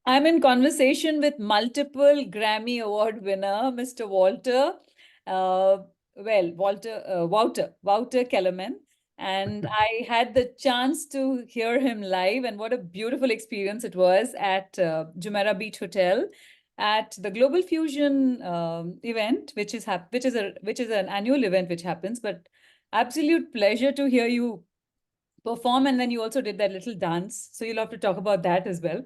I'm in conversation with multiple Grammy Award winner, Mr. Walter. Uh, Wouter Kellerman. And I had the chance to hear him live, and what a beautiful experience it was at Jumeirah Beach Hotel at the Global Fusion event, which is an annual event which happens. But absolute pleasure to hear you perform, and then you also did that little dance. So you'll have to talk about that as well.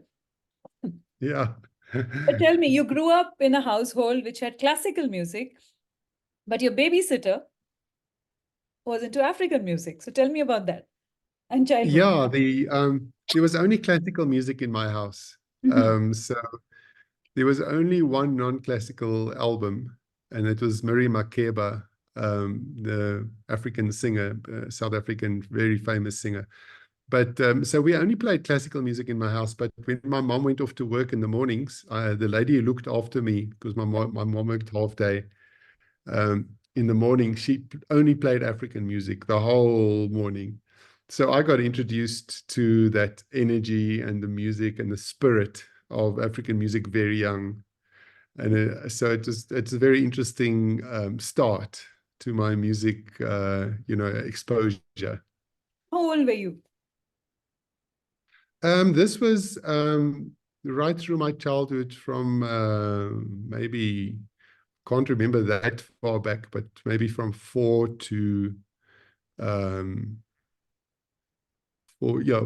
Yeah. But tell me, you grew up in a household which had classical music, but your babysitter was into African music. So tell me about that and childhood. Yeah, there was only classical music in my house. Mhm. So there was only one non-classical album, and it was Mary Makeba, the African singer, South African, very famous singer. But so we only played classical music in my house. But when my mom went off to work in the mornings, the lady who looked after me, because my mom worked half day, in the morning, she only played African music the whole morning. So I got introduced to that energy and the music and the spirit of African music very young. And so it's a very interesting start to my music, exposure. How old were you? This was right through my childhood from maybe, can't remember that far back, but maybe from um,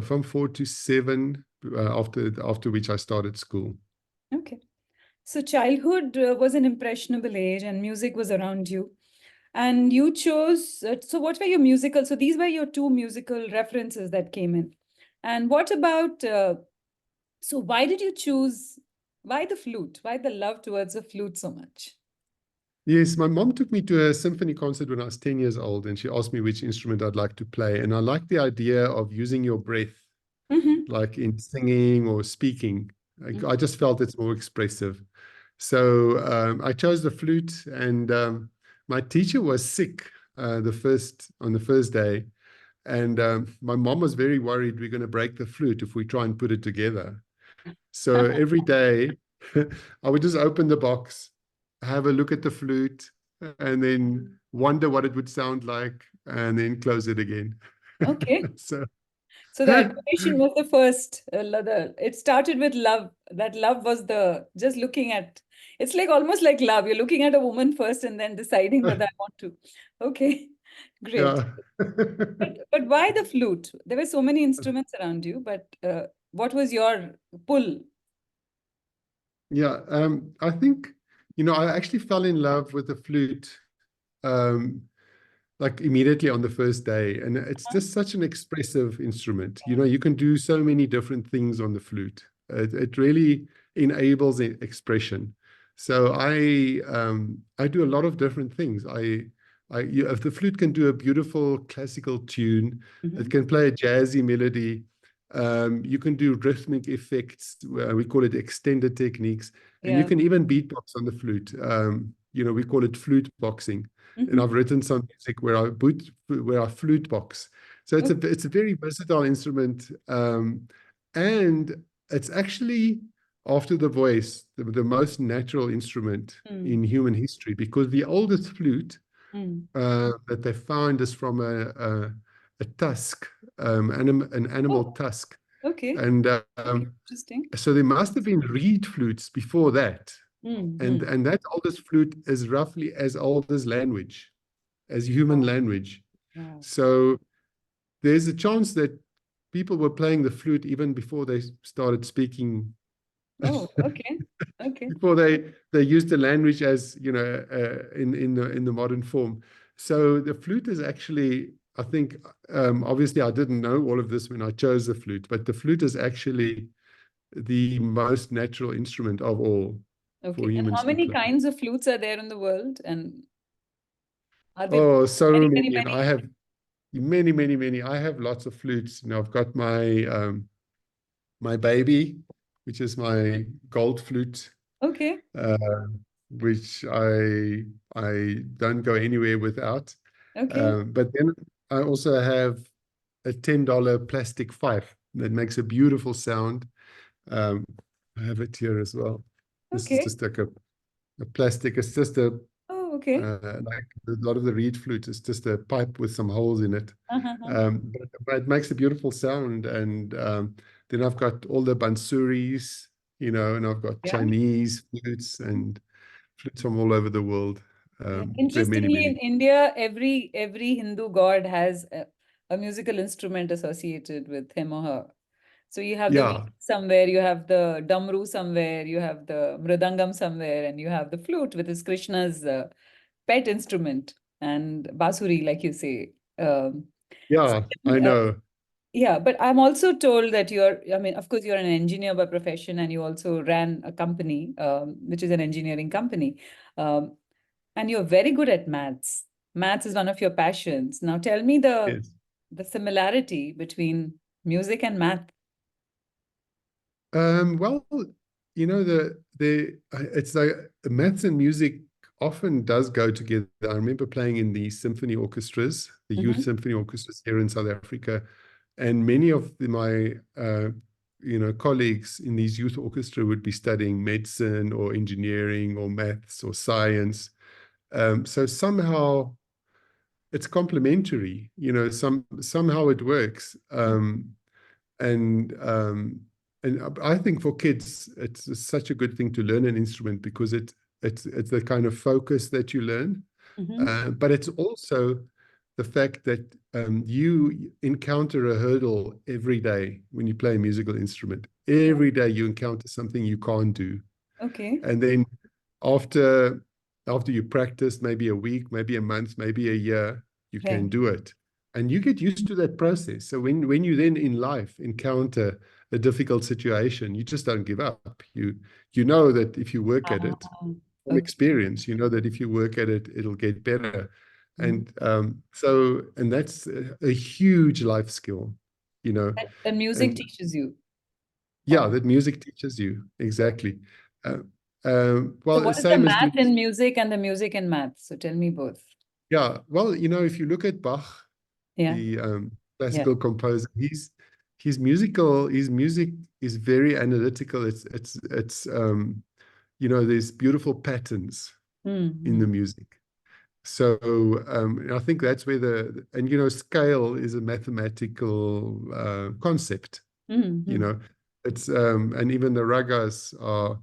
from 4 to 7, after which I started school. Okay. So childhood was an impressionable age and music was around you. And you chose, so what were your musical? So these were your two musical references that came in. And what about, so why did you choose, why the flute? Why the love towards the flute so much? Yes, my mom took me to a symphony concert when I was 10 years old, and she asked me which instrument I'd like to play. And I liked the idea of using your breath, Mm-hmm. like in singing or speaking. I just felt it's more expressive. So I chose the flute, and my teacher was sick on the first day. And my mom was very worried we're going to break the flute if we try and put it together. So every day I would just open the box, have a look at the flute, and then wonder what it would sound like, and then close it again. Okay. So So the admiration was the first. It started with love. That love was the just looking at. It's like almost like love. You're looking at a woman first and then deciding whether I want to. Okay, great. yeah. But why the flute? There were so many instruments around you, but what was your pull? Yeah, I think, I actually fell in love with the flute um, like immediately on the first day. And it's just such an expressive instrument. You can do so many different things on the flute. It really enables expression. So I do a lot of different things. If the flute can do a beautiful classical tune, it Mhm. can play a jazzy melody. You can do rhythmic effects. We call it extended techniques, and you Yeah. can even beatbox on the flute. We call it flute boxing, and I've Mhm. written some music where I flute box. So it's a very versatile instrument, and it's actually, after the voice, the most natural instrument Mm. in human history, because the oldest flute Mm. that they found is from a tusk, an animal Oh, tusk. okay. And Interesting. so there must have been reed flutes before that. And, Mm. and that oldest flute is roughly as old as language, as human language. Wow. So there's a chance that people were playing the flute even before they started speaking, Oh, okay. Okay. before they used the language as in the modern form. So the flute is actually, I think, obviously I didn't know all of this when I chose the flute, but the flute is actually the most natural instrument of all for Okay. And humans how to many play. kinds of flutes are there in the world? And are they Oh, so many, many, many, and I many? have many, many, many. I have lots of flutes. I've got my baby, which is my gold flute, Okay. uh, which I don't go anywhere without. Okay. But then I also have a $10 plastic fife that makes a beautiful sound. Um, I have it here as well. This is Okay. just like a plastic. It's just a Oh, okay. like a lot of the reed flute is just a pipe with some holes in it. Uh-huh. But it makes a beautiful sound. And then I've got all the bansuris, and I've got Yeah. Chinese flutes and flutes from all over the world. Yeah. There are many, Interestingly, many. in India, every Hindu god has a musical instrument associated with him or her. So you have the veena Yeah, somewhere, you have the damru somewhere, you have the mridangam somewhere, and you have the flute, which is Krishna's pet instrument, and basuri, like you say. So, yeah, I know. yeah, but I'm also told that I mean, of course, you're an engineer by profession, and you also ran a company, which is an engineering company. Um, and you're very good at maths. Maths is one of your passions. Now tell me Yes. the similarity between music and math. Well, it's like maths and music often does go together. I remember playing in the symphony orchestras, the youth Hmm. symphony orchestras here in South Africa, and many of my colleagues in these youth orchestra would be studying medicine or engineering or maths or science. So somehow it's complementary. Somehow it works. And I think for kids, it's such a good thing to learn an instrument because it's the kind of focus that you learn, Hmm. but it's also the fact that you encounter a hurdle every day when you play a musical instrument. Every day you encounter something you can't do, Okay. and then after after you practice, maybe a week, maybe a month, maybe a year, you Right. can do it. And you get used to that process. So when you then in life encounter a difficult situation, you just don't give up. You know that if you work at it, Ah, from okay. experience, you know that if you work at it, it'll get better. Mhm. And that's a huge life skill, you know. The music And teaches you. yeah, Or that music teaches you exactly. Uh, so well, the what is the same as math in music. music and the music in math? So tell me both. Yeah, well, if you look at Bach, Yeah. the Yeah. classical composer, his music is very analytical. There's beautiful patterns in Mm-hmm. the music. So I think that's where scale is a mathematical concept. You Mm-hmm. know, it's and even the ragas are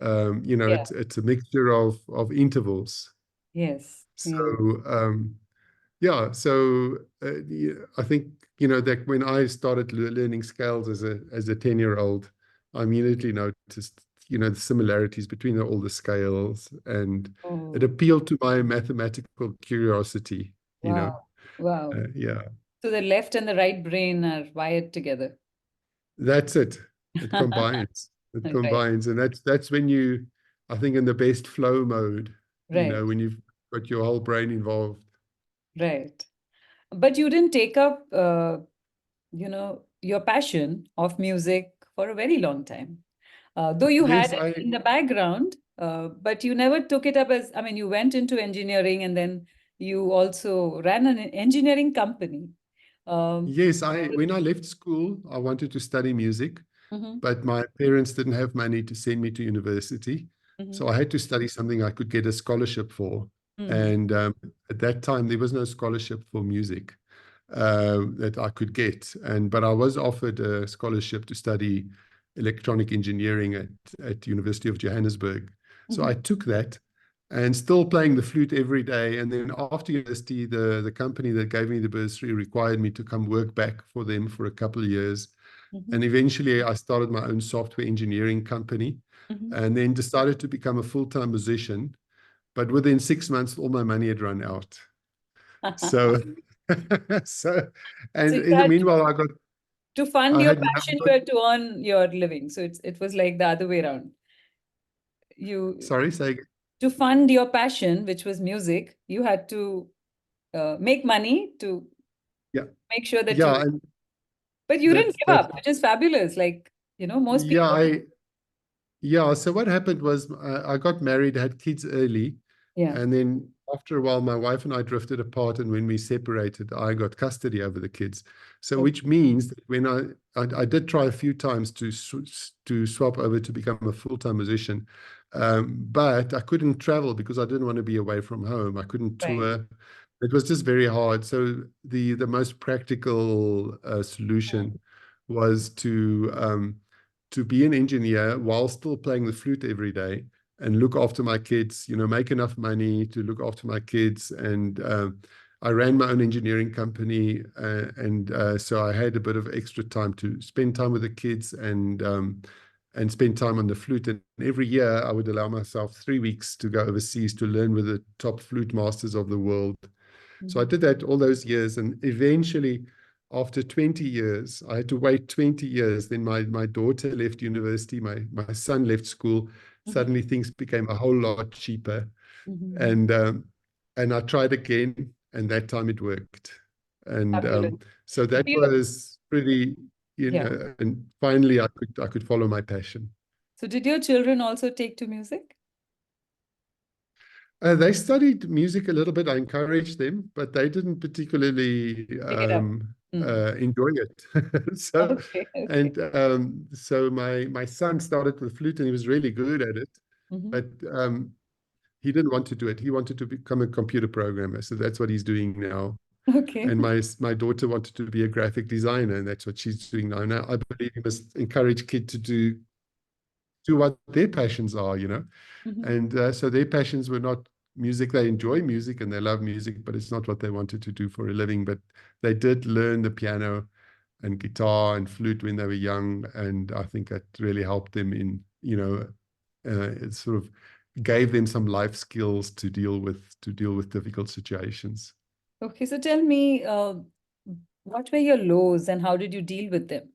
Yeah. it's a mixture of intervals. Yes. So Yeah. um, yeah, so I think that when I started learning scales as a 10-year-old, I immediately noticed the similarities between all the scales, and it Oh, appealed to my mathematical curiosity. wow. Wow. Yeah, So the left and the right brain are wired together. that's it. It combines. It Right. combines, and that's when I think, in the best flow mode. Right. When you've got your whole brain involved. Right. But you didn't take up, your passion of music for a very long time. Though you had Yes, it in the background, but you never took it up as, I mean, you went into engineering and then you also ran an engineering company. Um, yes, when I left school, I wanted to study music, mhm, but my parents didn't have money to send me to university. mhm, So I had to study something I could get a scholarship for. mhm, And at that time, there was no scholarship for music that I could get. But I was offered a scholarship to study electronic engineering at University of Johannesburg. So mhm, I took that and still playing the flute every day. And then after university, the company that gave me the bursary required me to come work back for them for a couple of years. mhm, And eventually I started my own software engineering company mhm. and then decided to become a full-time musician. But within 6 months, all my money had run out. So, so, So and you in the had meanwhile, to fund I your had passion, you had to earn your living. So it was like the other way around. You sorry, say, To fund your passion, which was music, you had to make money to yeah, make sure that yeah, you, and but you didn't give that's, up, which is fabulous. Like, most yeah, people, yeah. So what happened was I got married, had kids early, yeah. and then after a while, my wife and I drifted apart, and when we separated, I got custody over the kids. So, Oh, which means that when I did try a few times to swap over to become a full-time musician, but I couldn't travel because I didn't want to be away from home. I couldn't right. tour. It was just very hard. So the most practical Mm, solution was to be an engineer while still playing the flute every day and look after my kids, make enough money to look after my kids. And I ran my own engineering company. And so I had a bit of extra time to spend time with the kids and spend time on the flute. And every year I would allow myself 3 weeks to go overseas to learn with the top flute masters of the world. So I mhm, did that all those years. And eventually, after 20 years, I had to wait 20 years. Then my daughter left university, my son left school. mhm, Suddenly things became a whole lot cheaper. mhm. And and I tried again, and that time it worked. And Fabulous. so Did that you, was pretty, yeah. and finally I could follow my passion. So did your children also take to music? They studied music a little bit. I encouraged them, but they didn't particularly Pick it up. Mm. enjoy it. So, Okay, okay. and so my son started with flute, and he was really good at it, Hmm. but he didn't want to do it. He wanted to become a computer programmer, so that's what he's doing now. Okay. And my daughter wanted to be a graphic designer, and that's what she's doing now. Now, I believe you must encourage kids to do what their passions are. Hmm. And so their passions were not music. They enjoy music and they love music, but it's not what they wanted to do for a living. But they did learn the piano and guitar and flute when they were young. And I think that really helped them it sort of gave them some life skills to deal with difficult situations. Okay, so tell me, what were your lows and how did you deal with them?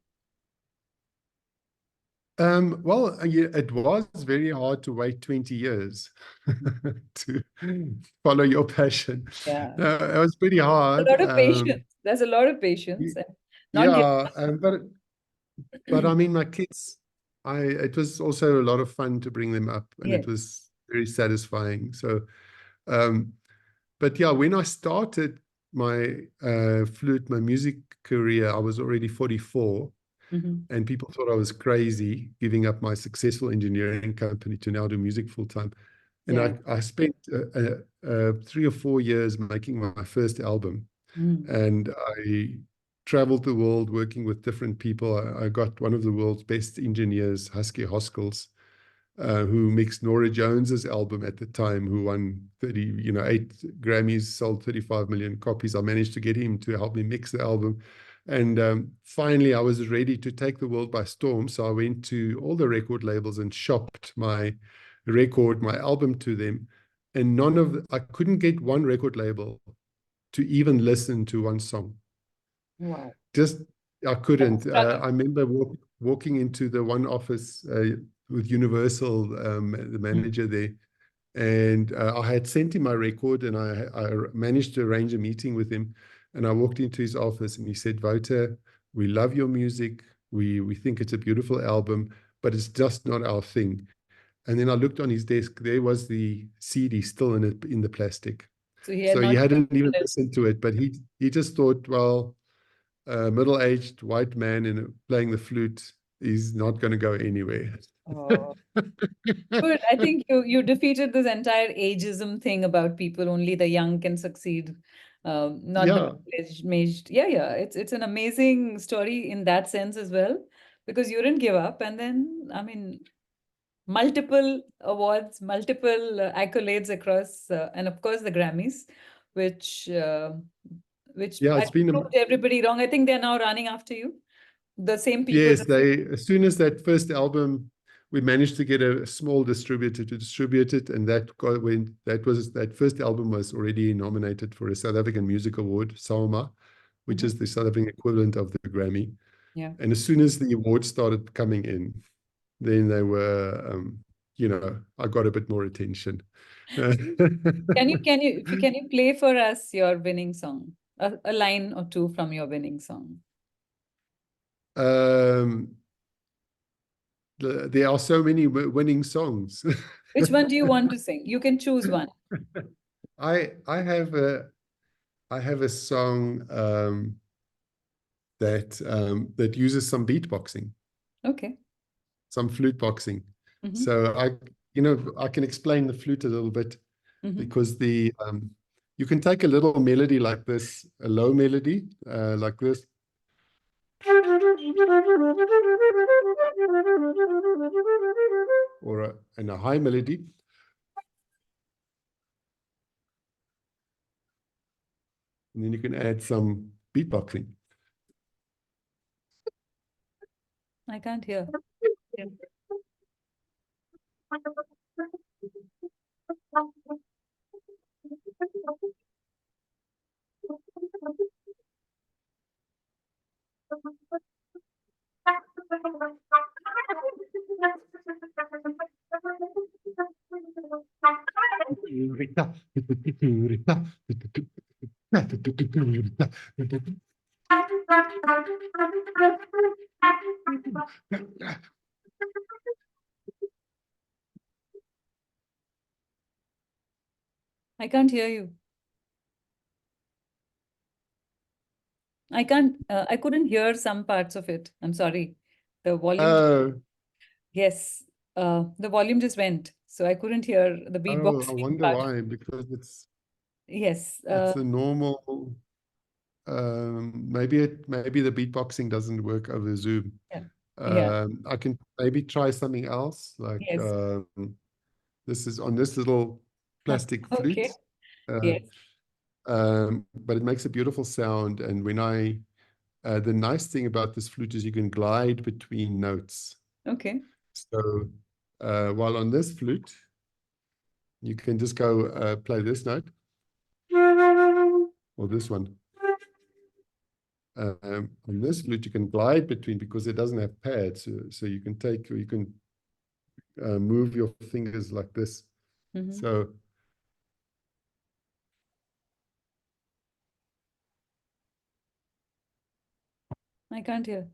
Well, yeah, it was very hard to wait 20 years to follow your passion. Yeah. It was pretty A hard. lot of patience. There's a lot of patience Y- and not give yeah, but up. I mean, my kids, it was also a lot of fun to bring them up, and it Yes. was very satisfying. So, um, but yeah, when I started my my music career, I was already 44. Hmm. And people thought I was crazy giving up my successful engineering company to now do music full time. And Yeah. I spent 3 or 4 years making my first album. Mm. And I traveled the world working with different people. I got one of the world's best engineers, Husky Hoskins, who mixed Nora Jones's album at the time, who won 8 Grammys, sold 35 million copies. I managed to get him to help me mix the album. And finally, I was ready to take the world by storm. So I went to all the record labels and shopped my album to them. And I couldn't get one record label to even listen to one song. Wow. Just, I That's a couldn't. struggle. I remember walking into the one office with Universal, the Mm. manager there, and I had sent him my record, and I managed to arrange a meeting with him. And I walked into his office, and he said, "Wouter, we love your music. We think it's a beautiful album, but it's just not our thing." And then I looked on his desk. There was the CD still in the plastic. So he had So he not hadn't even even listened to it, but he just thought, well, a middle-aged white man playing the flute is not going to go anywhere. listened. Good. I think you defeated this entire ageism thing about people only the young can succeed, not the Yeah, middle-aged. Yeah, yeah. It's an amazing story in that sense as well, because you didn't give up, and then I mean, multiple awards, multiple accolades across, and of course the Grammys, which uh, which yeah, I it's been proved everybody wrong. I think they're now running after you. The same people. yes. They as soon as that first album, we managed to get a small distributor to distribute it, and that first album was already nominated for a South African Music Award, SALMA, which Mhm. is the South African equivalent of the Grammy. Yeah. And as soon as the awards started coming in, then they were, I got a bit more attention. Can you play for us your winning song? A line or two from your winning song. Um, there are so many winning songs. Which one do you want to sing? You can choose one. I have a song that uses some beatboxing, Okay. some flute boxing. Mm-hmm. So I can explain the flute a little bit Mm-hmm. because you can take a little melody like this, a low melody like this, or and a high melody, and then you can add some beatboxing. I can't hear. Yeah. I can't hear you. I couldn't hear some parts of it. I'm sorry. The volume, Oh, yes, the volume just went. So I couldn't hear the oh, I beatboxing wonder part. why, because Yes. it's a normal maybe the beatboxing doesn't work over Zoom. Yeah. Yeah. I can maybe try something else, like Yes. this is on this little plastic Okay. flute, uh, Yes. but it makes a beautiful sound. And the nice thing about this flute is you can glide between notes. Okay. So while on this flute, you can just go play this note or this one. On this flute, you can glide between because it doesn't have pads. So you can move your fingers like this. Mm-hmm. So I can't hear.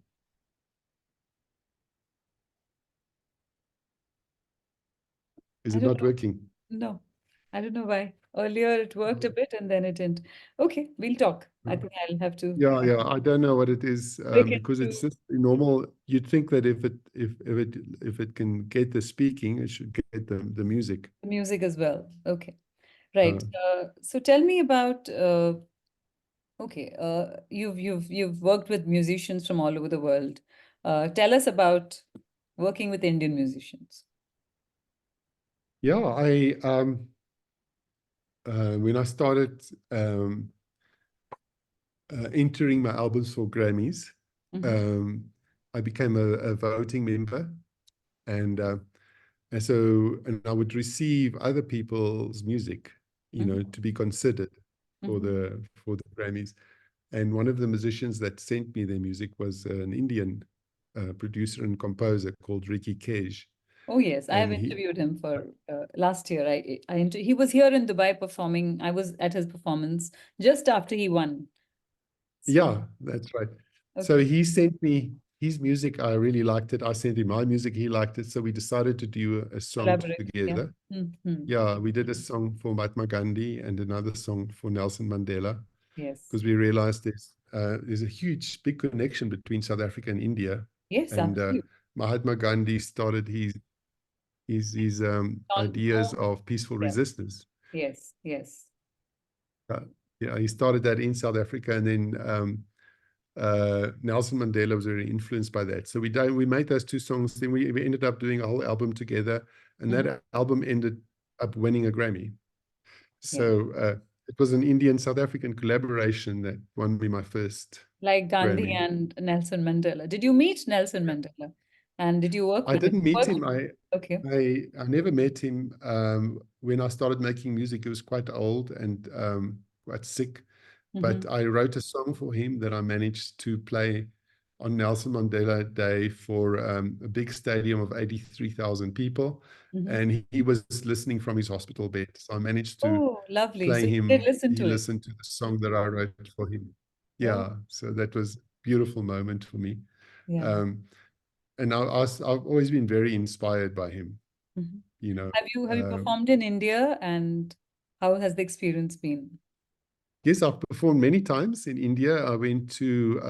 is I it don't not know. working? No, I don't know why. Earlier it worked a bit and then it didn't. Okay, we'll talk. I think I'll have to Yeah, yeah. I don't know what it is look because into it's just normal. You'd think that if it can get the speaking, it should get the music. the music as well. Okay, right. Uh, So tell me about okay, you've worked with musicians from all over the world. Tell us about working with Indian musicians. yeah, I when I started entering my albums for Grammys, Mm-hmm. um, I became a voting member, and and I would receive other people's music, Mm-hmm. to be considered Mm-hmm. for the Grammys. And one of the musicians that sent me their music was an Indian producer and composer called Ricky Cage. Oh yes, I have And he, interviewed him for last year. He was here in Dubai performing. I was at his performance just after he won. So yeah, that's right. So okay, he sent me his music. I really liked it. I sent him my music. He liked it. So we decided to do a song collaborate. Yeah. together. Mm-hmm. Yeah, we did a song for Mahatma Gandhi and another song for Nelson Mandela Yes. because we realized there's a huge, big connection between South Africa and India. Yes, And absolutely. Mahatma Gandhi started his ideas Oh, of peaceful yeah. resistance. Yes. Yes. Uh, yeah, he started that in South Africa, and then Nelson Mandela was very influenced by that. So we made those two songs. Then we ended up doing a whole album together, and Mhm. that album ended up winning a Grammy. Yeah. So it was an Indian South African collaboration that won me my first Like Gandhi Grammy. and Nelson Mandela. Did you meet Nelson Mandela? And did you work I with him? didn't meet Work him. with Okay. I never met him. When I started making music, he was quite old and quite sick. Mm-hmm. But I wrote a song for him that I managed to play on Nelson Mandela Day for a big stadium of 83,000 people. Mm-hmm. And he was listening from his hospital bed. So I managed to Oh, lovely. play So you did him. listen He to it. listened to the song that I wrote for him. Oh, Yeah. So that was a beautiful moment for me. yeah. Um, and I've always been very inspired by him, Mhm. you know. Have you Uh, performed in India and How has the experience been? Yes, I've performed many times in India. I went to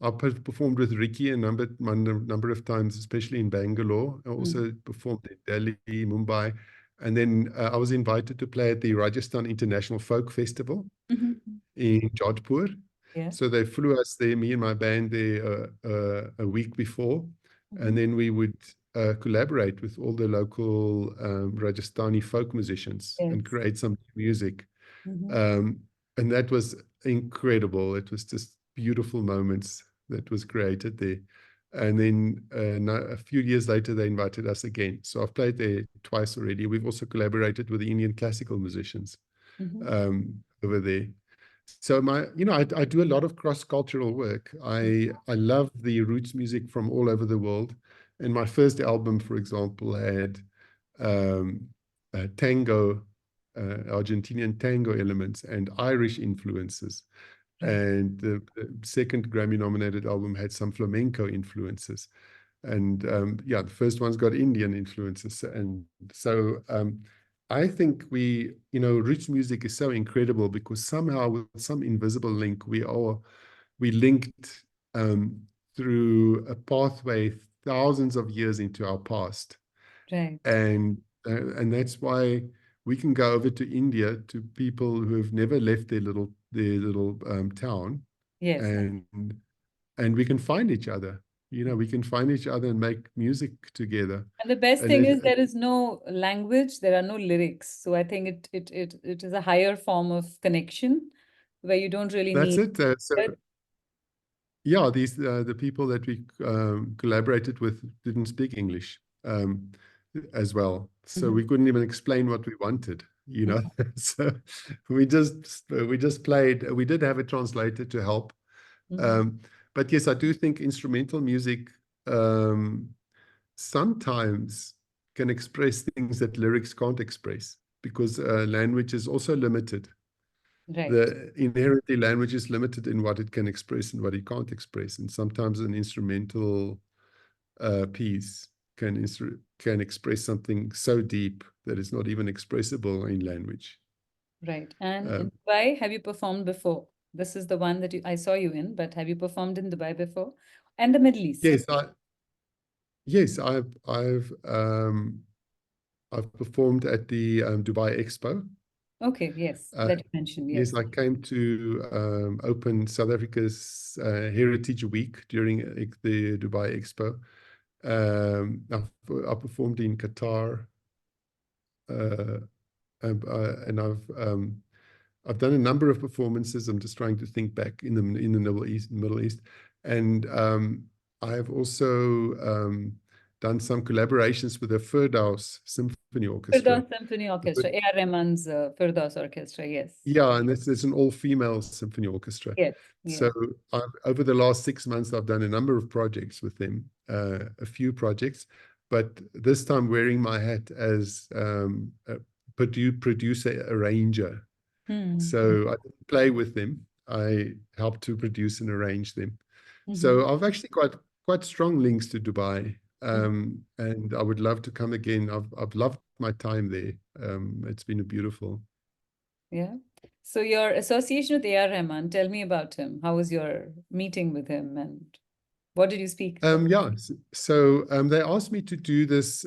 performed with Ricky a number of times, especially in Bangalore. I Mm. also performed in Delhi, Mumbai, and then I was invited to play at the Rajasthan International Folk Festival Mhm. in Jodhpur. Yeah. So they flew us there, me and my band there a week before, and Mhm. then we would collaborate with all the local Rajasthani folk musicians and Yes. create some music. Mhm. Um, and that was incredible. It was just beautiful moments that was created there. And then a few years later, they invited us again. So I've played there twice already. We've also collaborated with the Indian classical musicians Mhm. over there. So I do a lot of cross-cultural work. I love the roots music from all over the world. And my first album, for example, had um, tango, Argentinian tango elements and Irish influences. Right. And the second Grammy-nominated album had some flamenco influences. And yeah, the first one's got Indian influences. And so I think roots music is so incredible because somehow with some invisible link, we linked through a pathway thousands of years into our past. Right. And that's why we can go over to India to people who have never left their little town, Yes. and and we can find each other. We can find each other and make music together. And the best And thing is there is no language, there are no lyrics. So I think it is a higher form of connection where you don't really that's need it. So it. yeah, these the people that we collaborated with didn't speak English as well, so Mhm. we couldn't even explain what we wanted. Mhm. So we just played. We did have a translator to help, Mhm. um, but yes, I do think instrumental music um, sometimes can express things that lyrics can't express because language is also limited. Right. The inherently language is limited in what it can express and what it can't express, and sometimes an instrumental piece can express something so deep that it's not even expressible in language. Right. And in Um, Dubai, have you performed before? This is the one that I saw you in, but have you performed in Dubai before? And the Middle East? yes, I've performed at the Dubai Expo. Okay, yes, Uh, that you mentioned, yes, yes. I came to open South Africa's Heritage Week during the Dubai Expo. I performed in Qatar, uh, and I've done a number of performances. I'm just trying to think back in the Middle East, and I have also done some collaborations with the Firdaus Symphony Orchestra. Firdaus Symphony The Fir- Orchestra, A.R. Rahman's Firdaus Orchestra, yes. Yeah, and it's an all-female symphony orchestra. Yes, So yes. over the last 6 months, I've done a number of projects with them, a few projects, but this time wearing my hat as a producer, arranger. Hmm. So I didn't play with them. I helped to produce and arrange them. Mhm. So I've actually got quite strong links to Dubai, Mhm. and I would love to come again. I've loved my time there. It's been a beautiful. Yeah. So your association with A.R. Rahman, tell me about him. How was your meeting with him and what did you speak about? Yeah, so they asked me to do this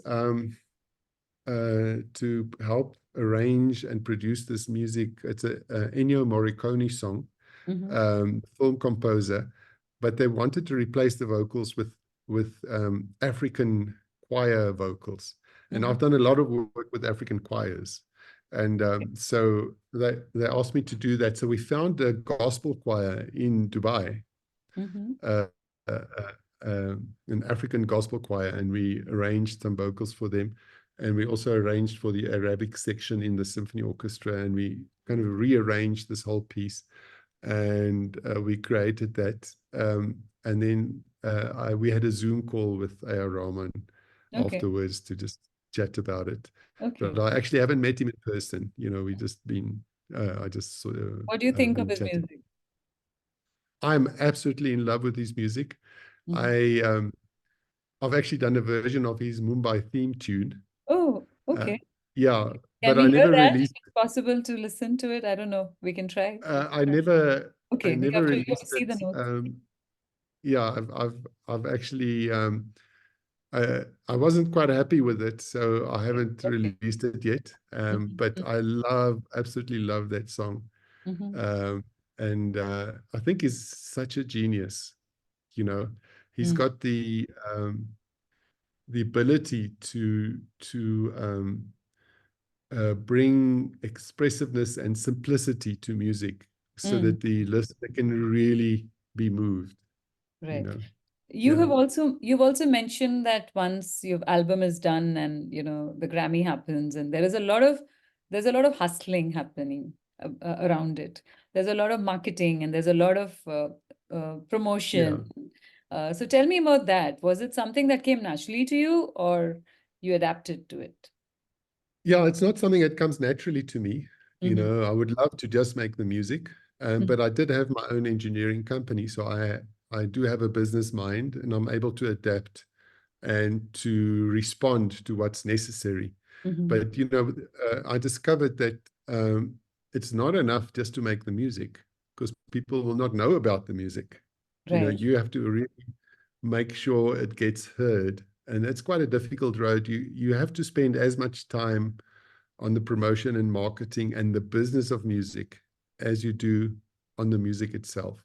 to help arrange and produce this music. It's a Ennio Morricone song, Hmm. film composer, but they wanted to replace the vocals with African choir vocals, and Hmm. I've done a lot of work with African choirs, and so they asked me to do that. So we found a gospel choir in Dubai, Hmm. uh, uh, an African gospel choir, and we arranged some vocals for them. And we also arranged for the Arabic section in the symphony orchestra, and we kind of rearranged this whole piece, and we created that. And then we had a Zoom call with A.R. Rahman Okay. afterwards to just chat about it. But Okay. I actually haven't met him in person. We just been, I just sort of What do you think of been his chatting. music? I'm absolutely in love with his music. Hmm. I I've actually done a version of his Mumbai theme tune. Oh, Uh, okay. yeah, Can but we I hear never that? If released. it's possible to listen to it, I don't know. We can try. I Okay, we never have to released see the it. notes. Yeah, I've actually I wasn't quite happy with it, so I Okay. haven't Okay. released it yet. But Mhm. I absolutely love that song. Mhm. Um, and I think he's such a genius, you know. He's Mm. got the ability to bring expressiveness and simplicity to music so Mm. that the listener can really be moved, you Right. know. You Yeah. have also you've also mentioned that once your album is done and the Grammy happens and there's a lot of hustling happening around it. There's a lot of marketing and there's a lot of promotion. Yeah. So tell me about that. Was it something that came naturally to you or you adapted to it? Yeah, it's not something that comes naturally to me. You Mm-hmm. know, I would love to just make the music, but I did have my own engineering company, so I do have a business mind, and I'm able to adapt and to respond to what's necessary. Mm-hmm. But I discovered that it's not enough just to make the music because people will not know about the music. You know, Right, you have to really make sure it gets heard, and that's quite a difficult road. You have to spend as much time on the promotion and marketing and the business of music as you do on the music itself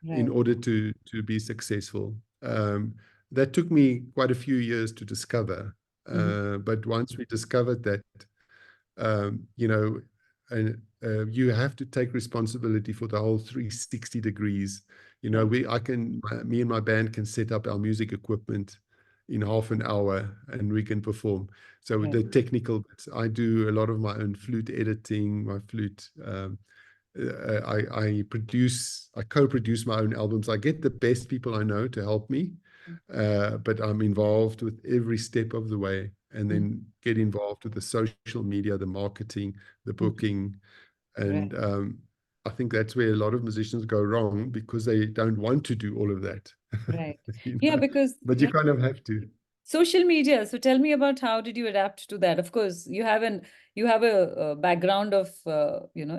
in right. order to be successful. That took me quite a few years to discover. Mm-hmm. But once we discovered that, you know, and you have to take responsibility for the whole 360 degrees. You know, Right, me and my band can set up our music equipment in half an hour and we can perform. So right, the technical bits, I do a lot of my own flute editing, my flute. I co-produce my own albums. I get the best people I know to help me, but I'm involved with every step of the way, and mm-hmm. then get involved with the social media, the marketing, the booking, Right, and I think that's where a lot of musicians go wrong because they don't want to do all of that, right. you Yeah, know. because But you kind of have to. social media. So tell me about how did you adapt to that? Of course, you have a background of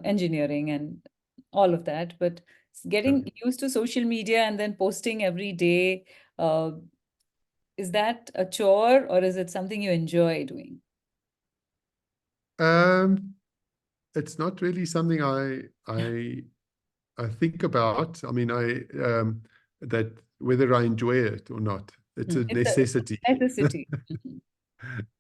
engineering and all of that, but Yeah. getting used to social media and then posting every day, uh, is that a chore or is it something you enjoy doing? Um, it's not really something I think about. I mean, I that whether I enjoy it or not, it's a It's necessity. a necessity. Mhm.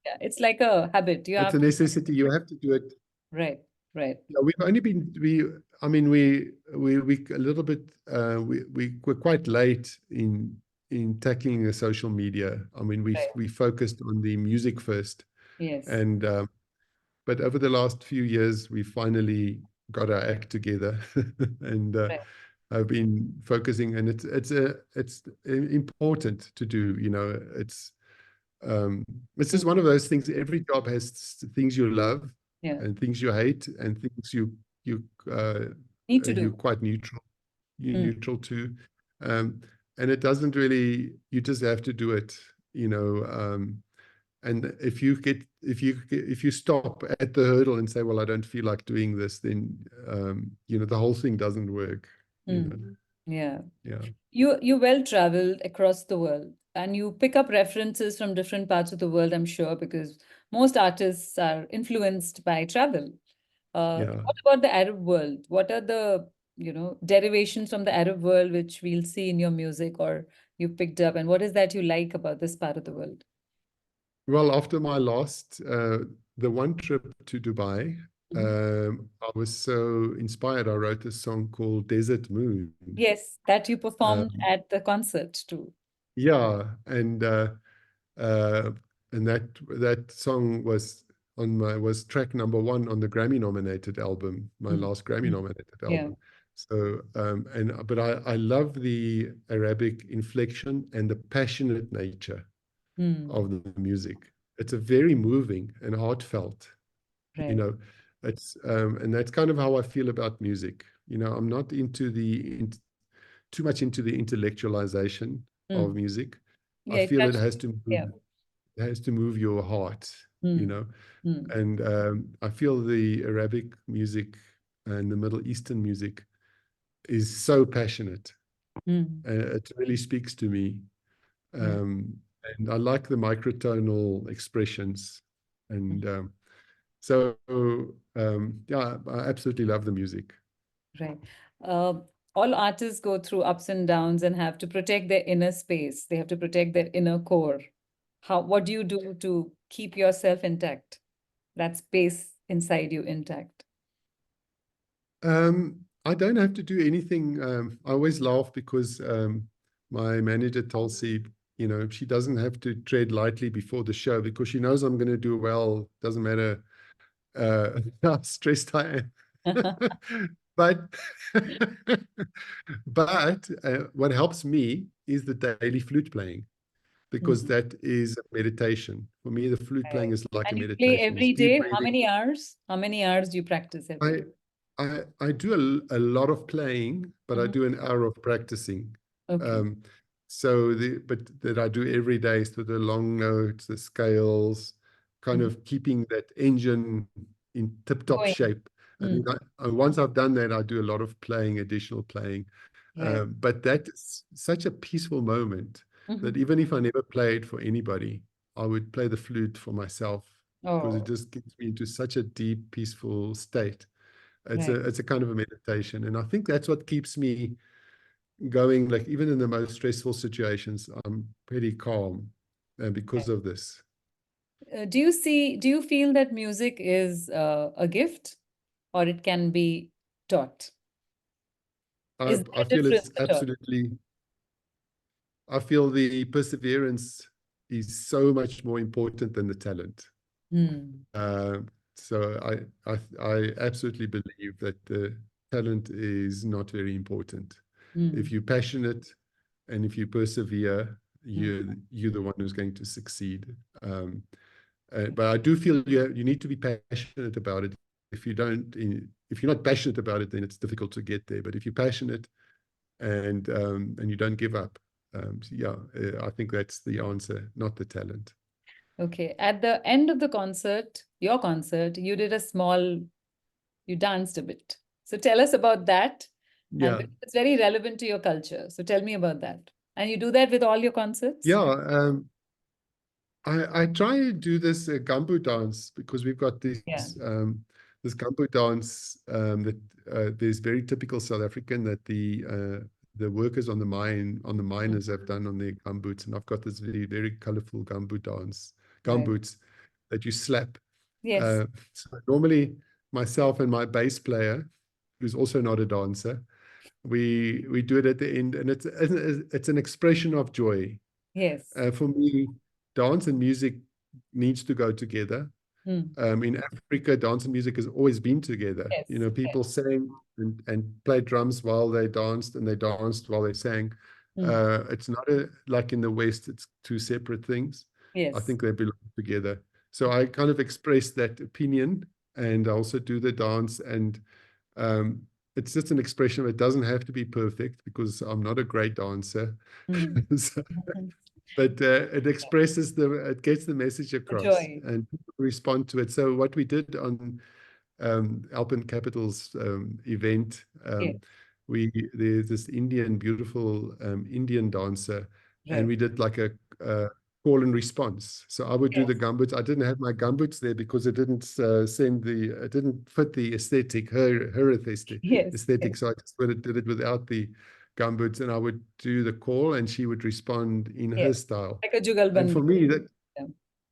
Yeah, it's like a habit. You It's have a to, necessity. You have to do it. right, right, Yeah, we've only been we. I mean, we a little bit. We were quite late in tackling the social media. I mean, right. we focused on the music first, Yes, and but over the last few years, we finally got our act together, and right. I've been focusing, and it's important to do. You know, um, it's Mm, just one of those things. Every job has things you love yeah, and things you hate, and things you need to you're do. quite neutral. You're Mm, neutral to, um, and it doesn't really. You just have to do it. You know. And if you stop at the hurdle and say, well, I don't feel like doing this, then the whole thing doesn't work. You know. mm. Yeah. Yeah. You well traveled across the world and you pick up references from different parts of the world, I'm sure, because most artists are influenced by travel. Yeah. What about the Arab world? What are the, derivations from the Arab world which we'll see in your music or you picked up? And what is that you like about this part of the world? Well, after my last, the one trip to Dubai, Mhm. I was so inspired. I wrote a song called Desert Moon. Yes, that you performed Um, at the concert too. yeah, uh, and that song was track number one on the Grammy nominated album, my Mm. last Grammy Mm. nominated Yeah. album. So but I love the Arabic inflection and the passionate nature Mm. of the music. It's a very moving and heartfelt, you Right. know. It's and that's kind of how I feel about music. You know, I'm not too much into the intellectualization of Mm. music. I Yeah, it feel touched you. Yeah. it has to move your heart. you Mm. know. Mm. And I feel the Arabic music and the Middle Eastern music is so passionate. Mm. It really speaks to me. Mm. Um, and I like the microtonal expressions. Mm. And so, yeah, I absolutely love the music. Right. Uh, all artists go through ups and downs and have to protect their inner space. They have to protect their inner core. What do you do to keep yourself intact? That space inside you intact. I don't have to do anything. I always laugh because my manager tells me, you know, she doesn't have to tread lightly before the show because she knows I'm going to do well. Doesn't matter how stressed I am. But what helps me is the daily flute playing because Mm. that is a meditation. For me, the flute playing Right. is like a And you play meditation. It's every deep day? How breathing. many hours? How many hours do you practice every I day? I do a lot of playing, but I Mhm. do an hour of practicing. Okay. Um, so but that I do every day, so the long notes, the scales, kind Mhm. of keeping that engine in tip-top Going. shape. And Mm. then once I've done that, I do a lot of playing, additional playing. Right. But that's such a peaceful moment that Mhm. even if I never played for anybody, I would play the flute for myself because it Oh, just gets me into such a deep, peaceful state. right. It's a kind of a meditation, and I think that's what keeps me going. Like even in the most stressful situations, I'm pretty calm Right. because of this. Do you feel that music is a gift or it can be taught? Is I there a feel difference it's at all? absolutely. I feel the perseverance is so much more important than the talent. Hmm. Uh, so I absolutely believe that the talent is not very important. If Hmm. you're passionate and if you persevere, Hmm. you're the one who's going to succeed. Um, but I do feel you need to be passionate about it. If you don't, if you're not passionate about it, then it's difficult to get there. But if you're passionate and you don't give up, so yeah, I think that's the answer, not the talent. Okay. At the end of the concert, your concert, you did a small, you danced a bit. So tell us about that. And Yeah, because it's very relevant to your culture. So tell me about that. And you do that with all your concerts? yeah. I try to do this gumbo dance because we've got Yeah. this gumbo dance that there's very typical South African that the workers on the Mm. miners have done on their gumboots, and I've got this very colorful gumbo dance Right. gumboots that you slap. Yes. Uh, so normally myself and my bass player, who's also not a dancer, we do it at the end, and it's an expression of joy. Yes. For me, dance and music needs to go together. Mm. In Africa, dance and music has always been together. You Yes. know, Yes. people sang and played drums while they danced, and they danced while they sang. Mm. It's not like in the West, it's two separate things. I Yes. think they belong together. So I kind of express that opinion, and I also do the dance. And um, it's just an expression. It doesn't have to be perfect because I'm not a great dancer. Mm. So but it expresses it gets the message The across joy. and people respond to it. So what we did on Alpen Capital's event, Yes. there's this beautiful Indian dancer, and Right. we did like a call and response. So I would do Yes. the gumboots. I didn't have my gumboots there because it didn't fit the aesthetic, her Yes. Yes. aesthetic. So I just did it without the gumboots, and I would do the call, and she would respond in her Yes. style. Like a And for jugalbandi. me,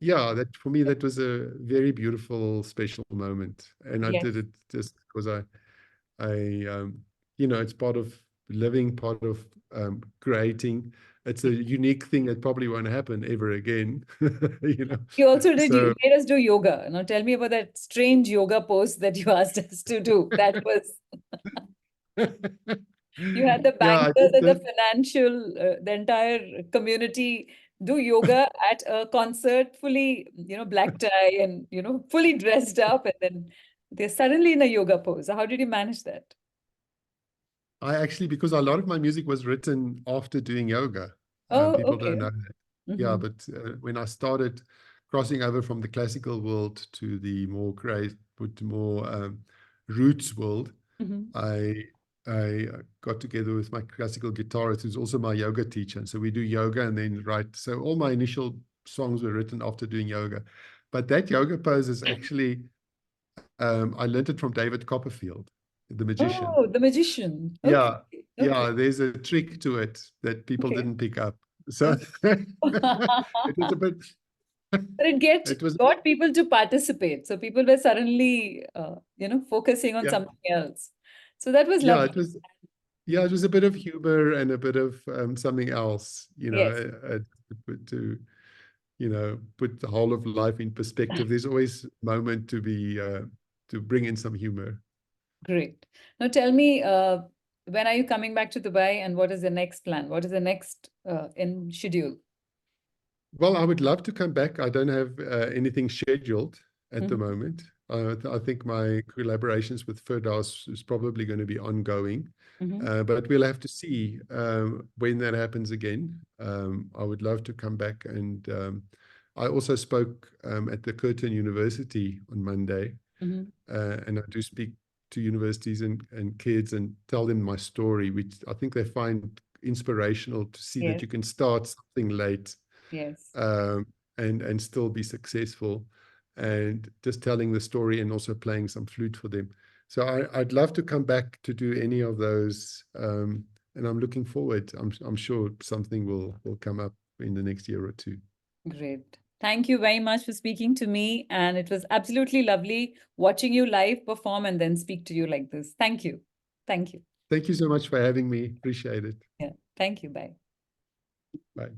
Yeah. that for me that was a very beautiful, special moment, and I did Yes. it just because I it's part of living, part of creating. It's a unique thing that probably won't happen ever again, you know. You So made us do yoga. Now tell me about that strange yoga pose that you asked us to do. That was you had the yeah, I bankers did and the that. financial, the entire community do yoga at a concert, fully, black tie and, fully dressed up, and then they're suddenly in a yoga pose. How did you manage that? I actually, because a lot of my music was written after doing yoga. Oh, People don't okay. know that. Yeah, Hmm. but when I started, crossing over from the classical world to the more roots world, Mhm. I got together with my classical guitarist, who's also my yoga teacher. And so we do yoga and then write. So all my initial songs were written after doing yoga. But that yoga pose is actually, I learned it from David Copperfield, the magician. Oh, the magician. Okay. Yeah, Okay. yeah, there's a trick to it that people Okay. didn't pick up. So Okay. it was a bit, But it it was, got people to participate. So people were suddenly, focusing on yeah, something else. So that was yeah, lovely. it was, yeah, it was a bit of humor and a bit of something else, Yes, to, put the whole of life in perspective. There's always a moment to bring in some humor. great. Now tell me, when are you coming back to Dubai and what is the next plan? What is the next in schedule? Well, I would love to come back. I don't have anything scheduled at the Mhm. moment. I think my collaborations with Firdaus is probably going to be ongoing, Mhm. but we'll have to see when that happens again. I would love to come back, and I also spoke at the Curtin University on Monday, Mhm. and I do speak to universities and kids and tell them my story, which I think they find inspirational to see that Yes, you can start something late yes, um, and still be successful, and just telling the story and also playing some flute for them. So I'd love to come back to do any of those, and I'm looking forward. I'm sure something will come up in the next year or two. great. Thank you very much for speaking to me. And it was absolutely lovely watching you live perform and then speak to you like this. Thank you. Thank you. Thank you so much for having me. Appreciate it. Yeah. Thank you. Bye. Bye.